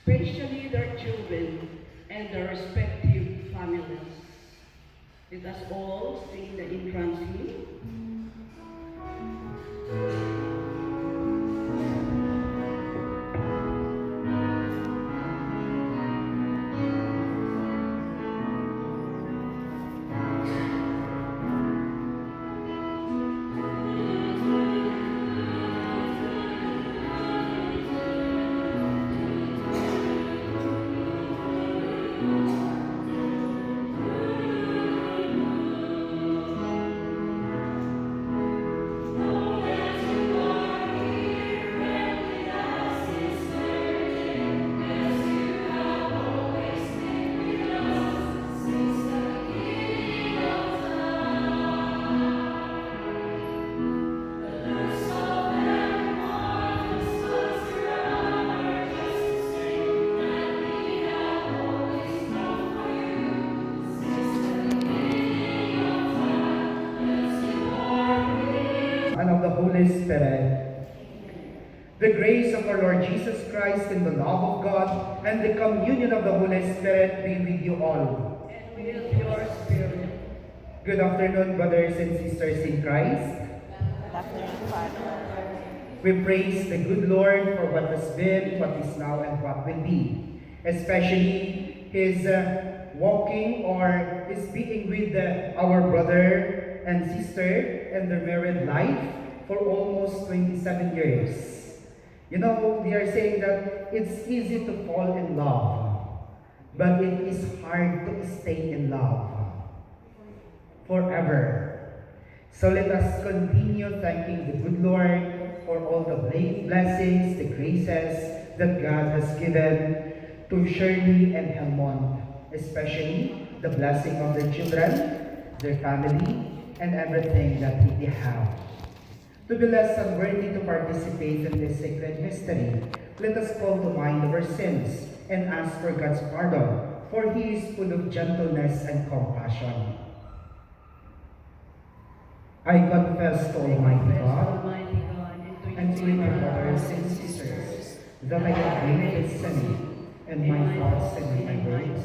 especially their children and their respective families. Let us all sing the entrance hymn. And of the Holy Spirit. The grace of our Lord Jesus Christ and the love of God and the communion of the Holy Spirit be with you all. And with your spirit. Good afternoon, brothers and sisters in Christ. We praise the good Lord for what has been, what is now, and what will be. Especially His walking or His being with our brother and sister and their married life for almost 27 years. You know, they are saying that it's easy to fall in love, but it is hard to stay in love forever. So let us continue thanking the good Lord for all the blessings, the graces that God has given to Shirley and Helmont, especially the blessing of their children, their family, and everything that they have. To be less unworthy to participate in this sacred mystery, let us call to mind our sins and ask for God's pardon, for He is full of gentleness and compassion. I confess to Almighty God and to my brothers and sisters that I have committed sin in my thoughts and in my words,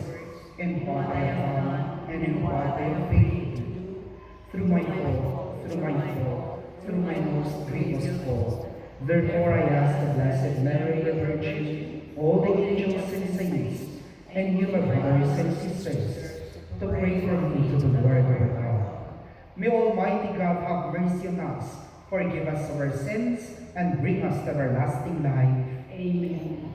in what I have done and in what I have failed to do, through my most grievous fault. Therefore I ask the Blessed Mary, the Virgin, all the angels and saints, and you, my brothers and sisters, to pray for me to the Lord our God. May Almighty God have mercy on us, forgive us our sins, and bring us to everlasting life. Amen.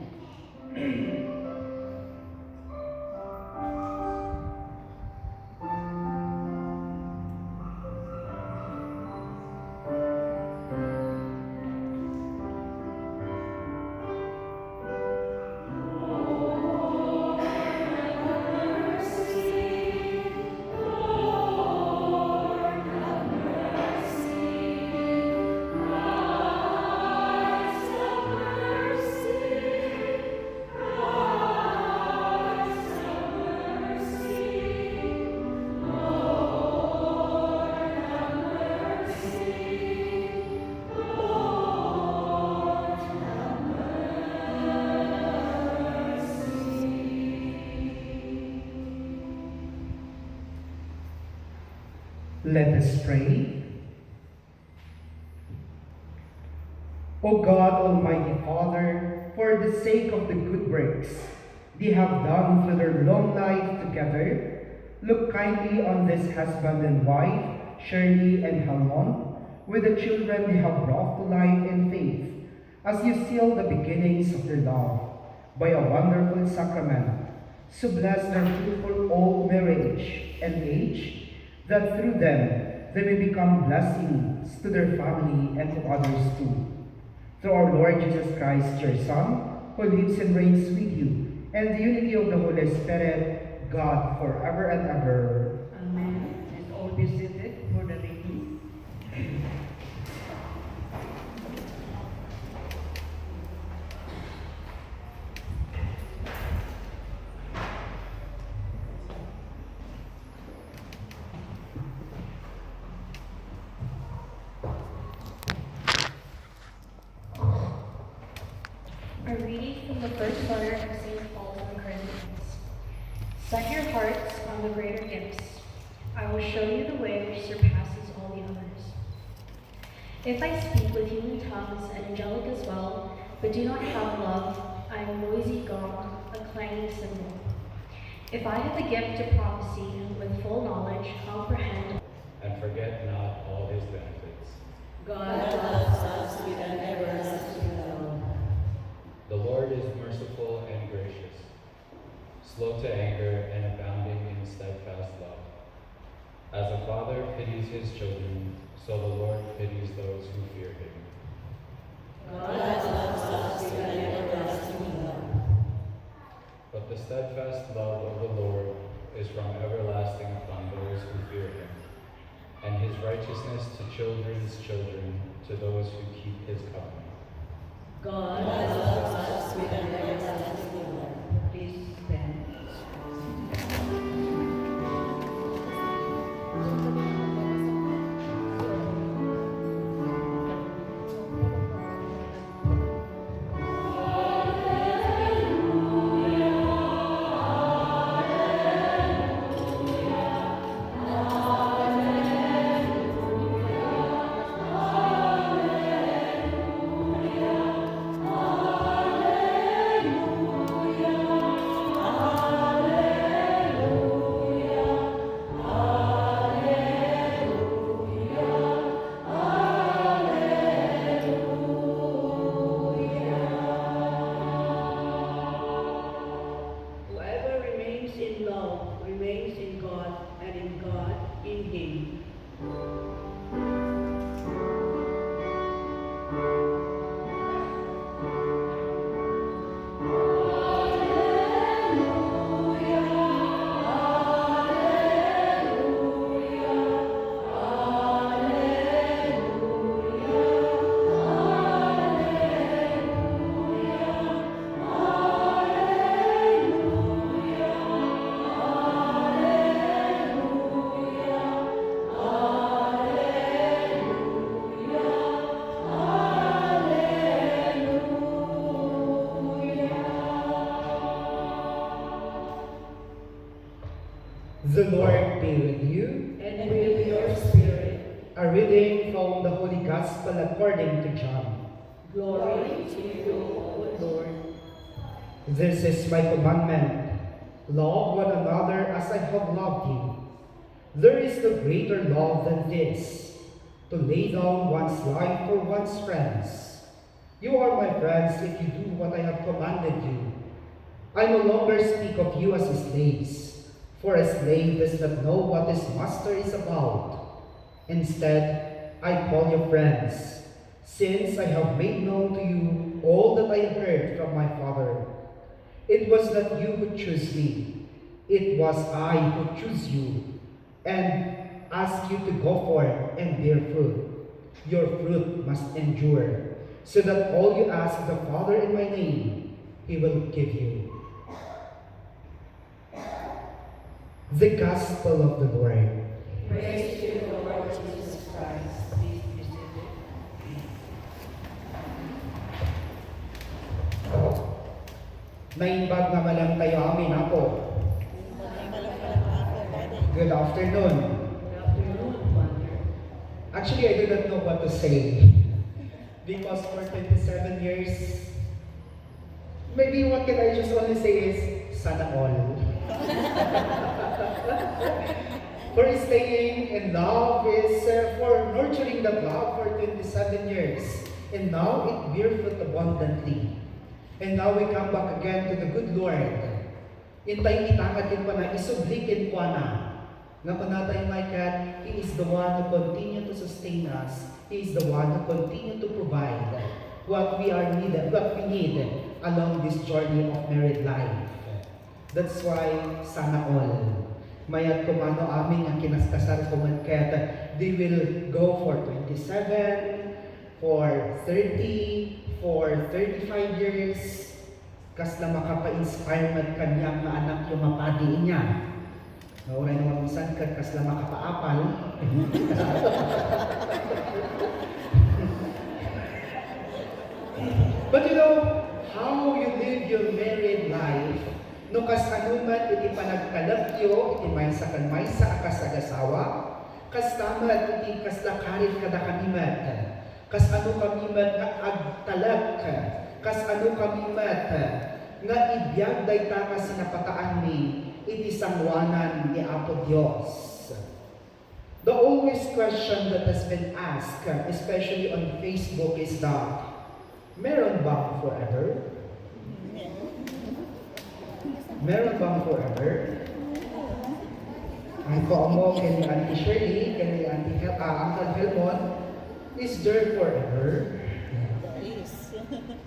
Let us pray. O God, Almighty Father, for the sake of the good works they have done through their long life together, look kindly on this husband and wife, Shirley and Helmont, with the children they have brought to life in faith, as you seal the beginnings of their love by a wonderful sacrament. So bless their fruitful old marriage and age, that through them they may become blessings to their family and to others too. Through our Lord Jesus Christ, your Son, who lives and reigns with you, and the unity of the Holy Spirit, God, forever and ever. Amen. And all be seated for the reading. A reading from the first letter of St. Set your hearts on the greater gifts. I will show you the way which surpasses all the others. If I speak with human tongues and angelic as well, but do not have love, I am a noisy gong, a clanging cymbal. If I have the gift of prophecy with full knowledge, comprehend, and forget not all his benefits. God loves us with an everlasting love. The Lord is merciful and gracious, slow to anger and abounding in steadfast love. As a father pities his children, so the Lord pities those who fear him. God loves us with an everlasting love. But the steadfast love of the Lord is from everlasting upon those who fear him, and his righteousness to children's children, to those who keep his covenant. God loves us with an everlasting love. Please stand. Whoever remains in love remains in God, and in God in him. The Lord be with you. And with your spirit. A reading from the Holy Gospel according to John. Glory to you, O Lord. This is my commandment. Love one another as I have loved you. There is no greater love than this, to lay down one's life for one's friends. You are my friends if you do what I have commanded you. I no longer speak of you as slaves, for a slave does not know what his master is about. Instead, I call you friends, since I have made known to you all that I heard from my Father. It was not you who chose me, it was I who chose you, and asked you to go forth and bear fruit. Your fruit must endure, so that all you ask the Father in my name, he will give you. The Gospel of the Lord. Praise to you, Lord Jesus Christ. Please be seated. Naimbag nga malang tayo amin ako. Good afternoon. Good afternoon, Father. Actually, I do not know what to say. Because for 27 years, maybe what can I just only say is, sana all. For staying in love is for nurturing that love for 27 years. And now it bear fruit abundantly. And now we come back again to the good Lord. Intay itangatin pa na, isublikin pa na. Nga panatay my God, He is the one who continue to sustain us. He is the one who continue to provide what we need along this journey of married life. That's why, sana all. Mayat kumano amin ang kinaskasar kumanket, they will go for 27, for 30, for 35 years, kas na makapa-inspire man kanyang nga anak yung mapadi niya. Nauray naman minsan kas na makapaapal. But you know, how you live your married life No kas anuman iti panagkalagyo, iti maysa kan maysa akas agasawa, kas tamat iti kaslakarit kada kamimat, kas ano kamimat nga agtalag, kas ano kamimat nga ibiyag dayta ka sinapataan ni iti sangwanan ni Apo Dios. The always question that has been asked, especially on Facebook, is that, meron bang forever? Meron bang forever? Ang koomo kay Auntie Shirley, kay Uncle Helmon, is there forever?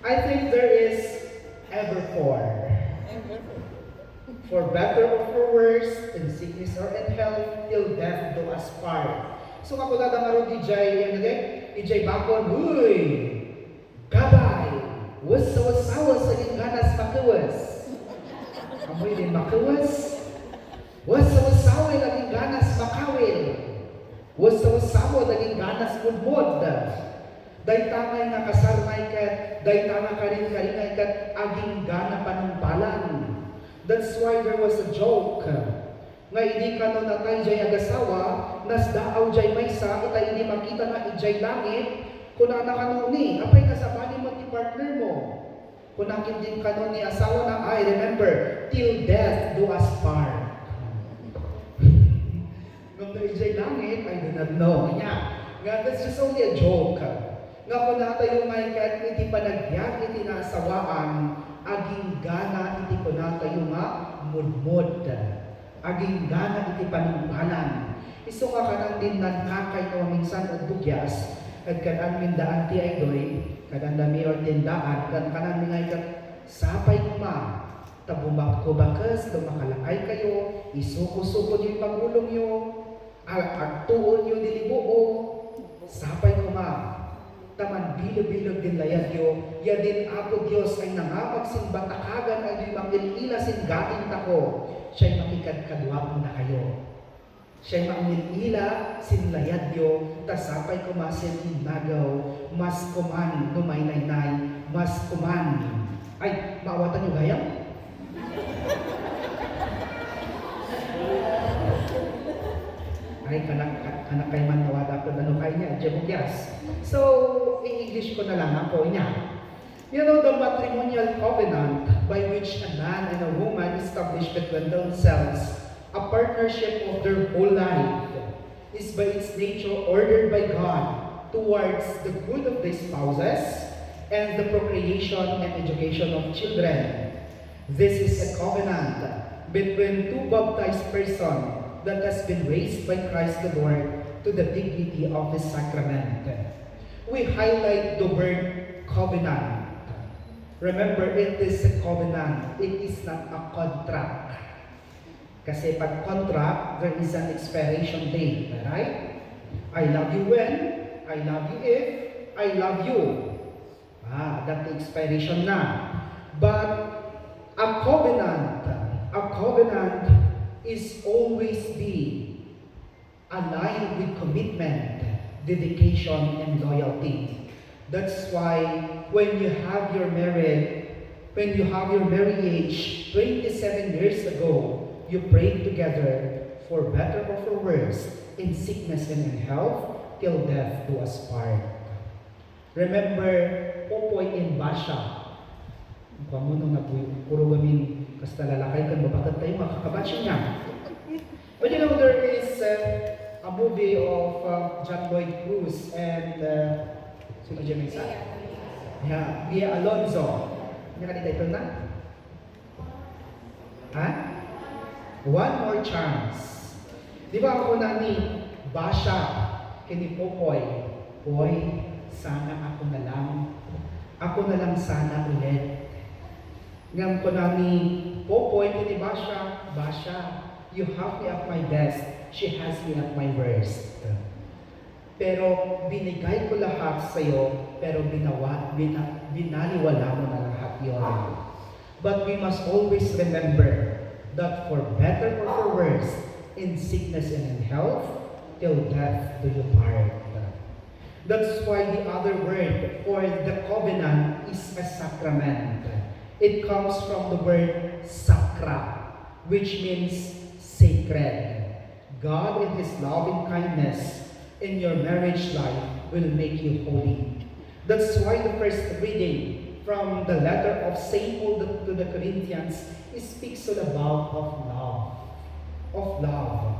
I think there is ever for. For better or for worse, in sickness or in health, till death do us part. So ako dadang DJ, yan natin, DJ Bakon, huy! Kabay! Was-sawas-sawas sa ganas makuwas. Amoy din makuwas. Was-sawas-sawas laging ganas makawil. Was-sawas-sawas laging ganas mudmod. Daytangay nga kasarnay kat, daytanga karin-karingay kat, aging gana panumpalan. That's why there was a joke. Nga hindi ka no natay jay agasawa, nas daaw jay maysa, ita hindi makita na ijay langit, kuna na kanuni, apay kasabani mo ti partner mo. Kuna din kanon ni asawa na, I remember, till death do us part. Nung na ijay langit, I do not know. Nga, that's just only a joke. Nga kuna tayo may kat, iti panagbiag, iti nasawaan, aging gana iti kunata yung mudmud. Aging gana iti panumpalan. Iso ka kanang din nagkakay no minsan at bugyas, at kanang mindaan ti aydoy, kanang dami or tindaan, kanang mingay kat sapay kuma, tabumak ko bakas, lumakalakay kayo, isuko-suko yung pagulong nyo, agtuon yung dilibuo, sapay kuma. Taman bilog-bilog din layad yo, ya din Apo Dios ay nangapagsimba takagan ay mangilila sin gating tako, siya'y makikadkadwapon na kayo. Siya'y mangilila sin layad yo, tasapay kumasin inagaw, mas kuman numay-nay-nay, mas kuman. Ay, maawatan nyo gayang? Ay, kanak kay man nawada ko na kay niya, Jebugyas. So, i-English ko na lang ako niya. You know, the matrimonial covenant by which a man and a woman establish between themselves a partnership of their whole life is by its nature ordered by God towards the good of the spouses and the procreation and education of children. This is a covenant between two baptized persons that has been raised by Christ the Lord to the dignity of the sacrament. We highlight the word covenant. Remember, it is a covenant. It is not a contract. Kasi pag contract, there is an expiration date, right? I love you when, I love you if, I love you. That's the expiration na. But a covenant is always be aligned with commitment, dedication, and loyalty. That's why when you have your marriage, when you have your marriage 27 years ago, you prayed together for better or for worse, in sickness and in health, till death do us part. Remember, Popoy in Basha. Pamunong na puro gamin, kasta lalakay kan babagat tayo, makakabatch niya. But you know, there is a movie of John Lloyd Cruz and sino dyan isa? Yeah, Bea Alonzo. Hindi ka title na? Ha? One More Chance. Di ba ako na ni Basha, kini Popoy, Poy, sana ako na lang sana ulit. Ngam ko na ni Popoy, kini Basha, Basha, you have me at my best, she has me at my worst. Pero binigay ko lahat sa iyo, pero binaliwala mo na lahat yon. But we must always remember that for better or for worse, in sickness and in health, till death do you part. That's why the other word for the covenant is a sacrament. It comes from the word sakra, which means sacred. God in His loving kindness in your marriage life will make you holy. That's why the first reading from the letter of St. Paul to the Corinthians speaks all about of love. Of love.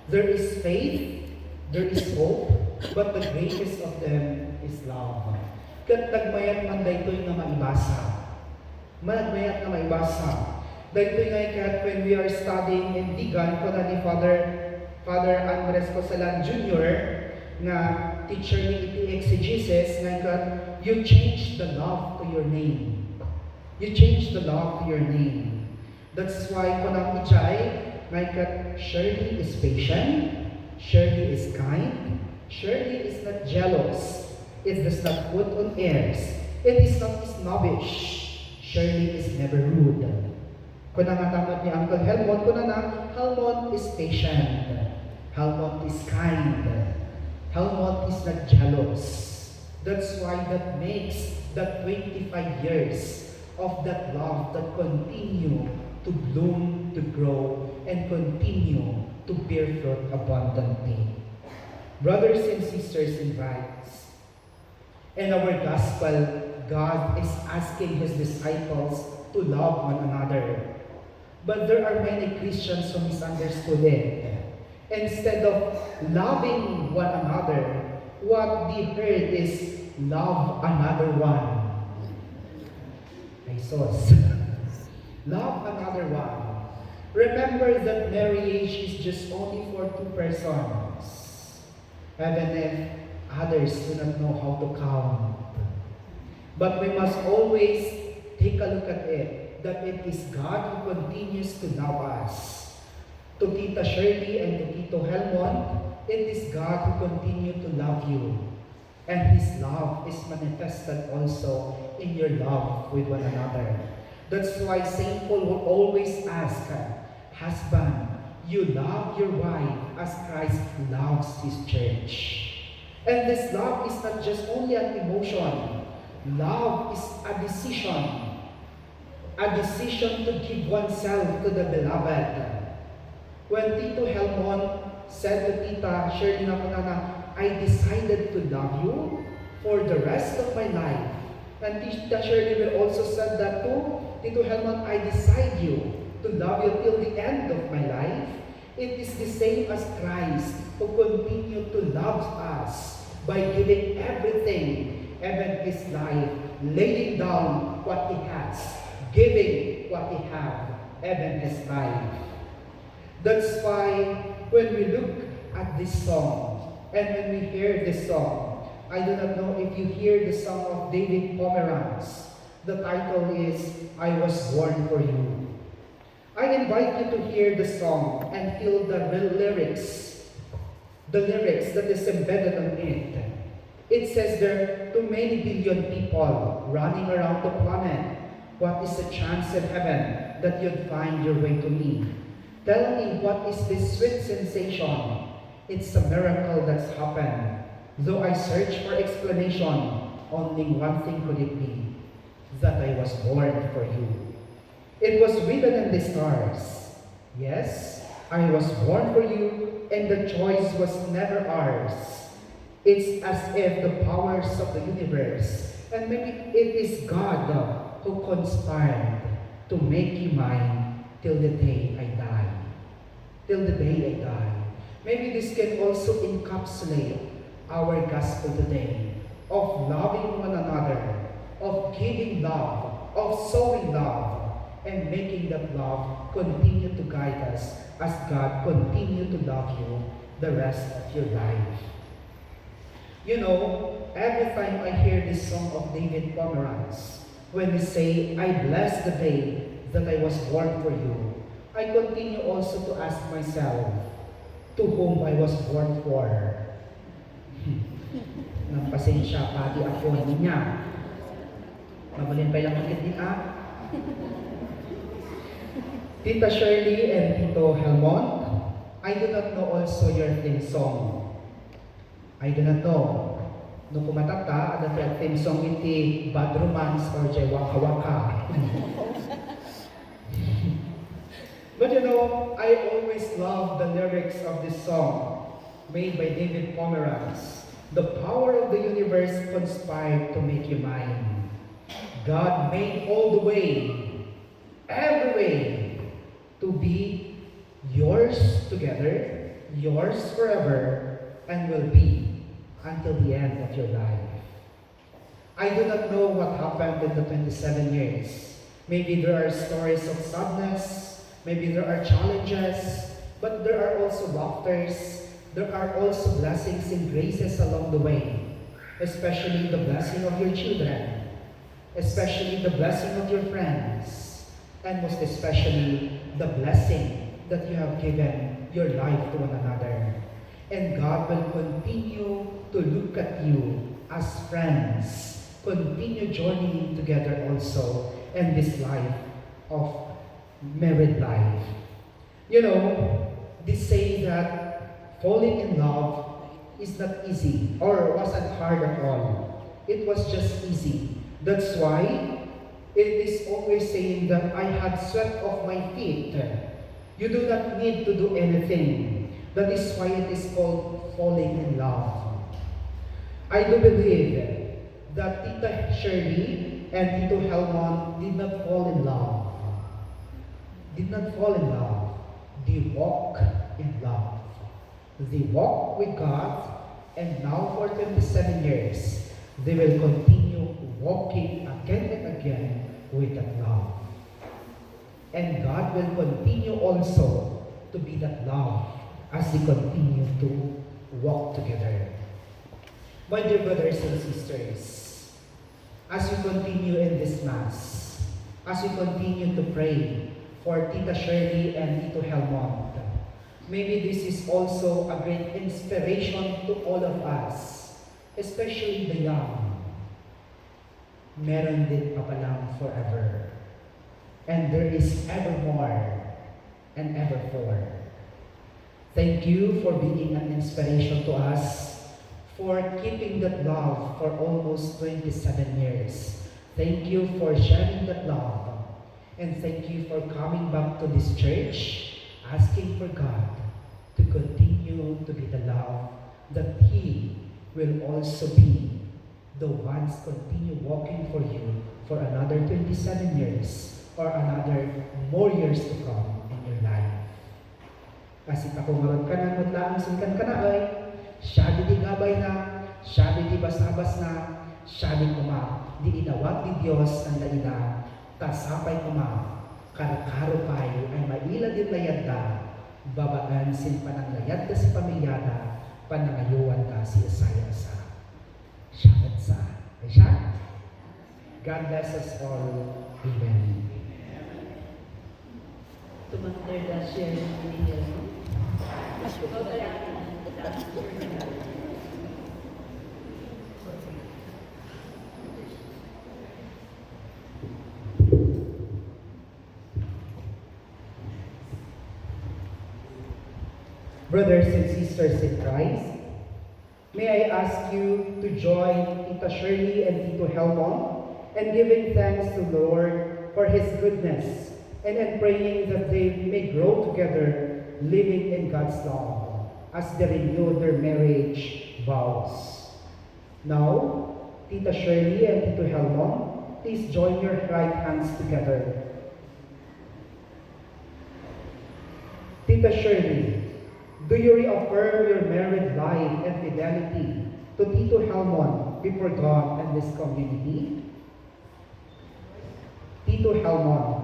There is faith, there is hope, but the greatest of them is love. Kat nagmayat man daytoy nga maibasa. Managmayat na maibasa. Daytoy nga kat when we are studying in Digan, ko na ni Father Andres Cosalan Jr. nga teacher ni iti exegesis nga kat you change the love to your name. You change the love to your name. That's why ko na ijay nga kat Shirley is patient, Shirley is kind, Shirley is not jealous, it does not put on airs, it is not snobbish, Shirley is never rude. Kung nangatamot ni Uncle Helmut, kung Helmut is patient, Helmut is kind, Helmut is not jealous. That's why that makes that 25 years of that love that continue to bloom, to grow, and continue to bear fruit abundantly. Brothers and sisters in Christ, in our gospel, God is asking His disciples to love one another. But there are many Christians who misunderstood it. Instead of loving one another, what they heard is love another one. Jesus. Love another one. Remember that marriage is just only for two persons. Even if others do not know how to count. But we must always take a look at it, that it is God who continues to love us. To Tita Shirley and to Tito Helmut, it is God who continues to love you. And His love is manifested also in your love with one another. That's why St. Paul will always ask, husband, you love your wife as Christ loves His church. And this love is not just only an emotion. Love is a decision. A decision to give oneself to the beloved. When Tito Helmut said to Tita Shirley na I decided to love you for the rest of my life. And Tita Shirley will also said that to Tito Helmut, I decide you to love you till the end of my life. It is the same as Christ who continue to love us by giving everything, even His life, laying down what He has, giving what He has, even His life. That's why when we look at this song, and when we hear this song, I do not know if you hear the song of David Pomeranz. The title is, I Was Born For You. I invite you to hear the song and feel the lyrics that is embedded on it. It says there, to many billion people running around the planet, what is the chance in heaven that you'd find your way to me? Tell me, what is this sweet sensation? It's a miracle that's happened. Though I search for explanation, only one thing could it be, that I was born for you. It was written in the stars. Yes, I was born for you, and the choice was never ours. It's as if the powers of the universe, and maybe it is God who conspired to make you mine till the day I die. Till the day I die. Maybe this can also encapsulate our gospel today of loving one another, of giving love, of sowing love, and making that love continue to guide us as God continue to love you the rest of your life. You know, every time I hear this song of David Pomeranz, when he say, I bless the day that I was born for you, I continue also to ask myself, to whom I was born for. Nang pasensya, pati ako niya. Mabalin pa yung magit ni Tita Shirley and Tito Helmut, I do not know also your theme song. I do not know. Nung kumatata, ada theme song iti Bad Romance or Jay Waka Waka. But you know, I always love the lyrics of this song made by David Pomeranz. The power of the universe conspired to make you mine. God made all the way, every way, to be yours together, yours forever, and will be until the end of your life. I do not know what happened in the 27 years. Maybe there are stories of sadness, maybe there are challenges, but there are also laughters, there are also blessings and graces along the way, especially the blessing of your children, especially the blessing of your friends, and most especially the blessing that you have given your life to one another. And God will continue to look at you as friends, continue journeying together also in this life of married life. You know, they say that falling in love is not easy or wasn't hard at all. It was just easy. That's why it is always saying that I had sweat off my feet. You do not need to do anything. That is why it is called falling in love. I do believe that Tita Shirley and Tito Helmon did not fall in love. Did not fall in love. They walk in love. They walk with God, and now for 27 years, they will continue walking again and again with that love. And God will continue also to be that love as they continue to walk together. My dear brothers and sisters, as we continue in this Mass, as we continue to pray for Tita Shirley and Tito Helmont, maybe this is also a great inspiration to all of us, especially the young. Meron din pa palang forever. And there is evermore and evermore. Thank you for being an inspiration to us, for keeping that love for almost 27 years. Thank you for sharing that love. And thank you for coming back to this church, asking for God to continue to be the love that He will also be the ones continue walking for you for another 27 years or another more years to come in your life. Kasi takumaron ka na, mutlaan singkan ka na ay, siya di gabay na, siya di basabas na, siya di kuma, di inawag di Diyos ang laina, tasapay kuma, karakaro kayo ay maila din layad da, babaan sin panang layad da si pamilyada, panangayuan da si Isaiah sa. Siya sa. Ay siya? God bless us all. Amen. Tumaster da siya ng Diyos. Brothers and sisters in Christ, may I ask you to join Tita Shirley and Tito Helmon in giving thanks to the Lord for His goodness and in praying that they may grow together living in God's love as they renew their marriage vows. Now, Tita Shirley and Tito Helmon, please join your right hands together. Tita Shirley, do you reaffirm your married life and fidelity to Tito Helmon before God and this community? Tito Helmon,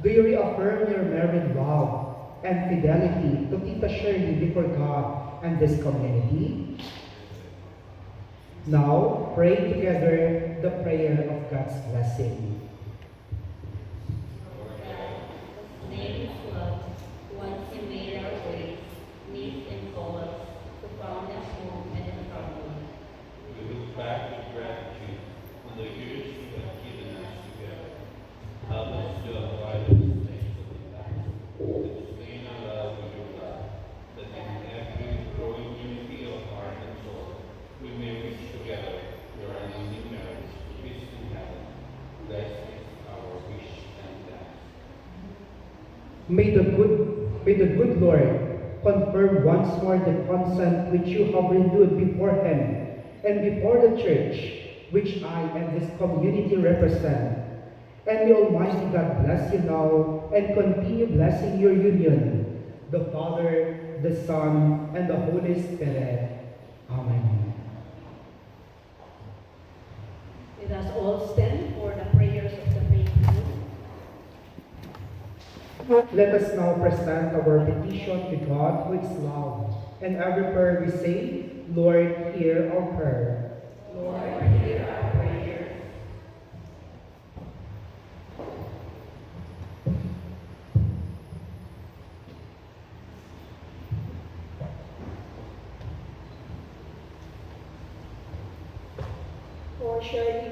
do you reaffirm your married love and fidelity to Tita Shirley before God and this community? Now, pray together the prayer of God's blessing. Name is love, once He made our ways, meet and call us to found a home and a family. We look back with gratitude on the years you have given us together. Help us to apply the mistakes of the past, to sustain our love with your love, that in every growing unity of heart and soul, we may reach together your unending marriage to peace in heaven. Bless is our wish and thanks. May the good Lord confirm once more the consent which you have renewed before him and before the church, which I and this community represent. And may Almighty God bless you now and continue blessing your union, the Father, the Son, and the Holy Spirit. Amen. Let us all stand for the prayers of the faithful. Let us now present our petition to God who is love. And every prayer we say, Lord, hear our prayer. Lord, hear our prayer. For surely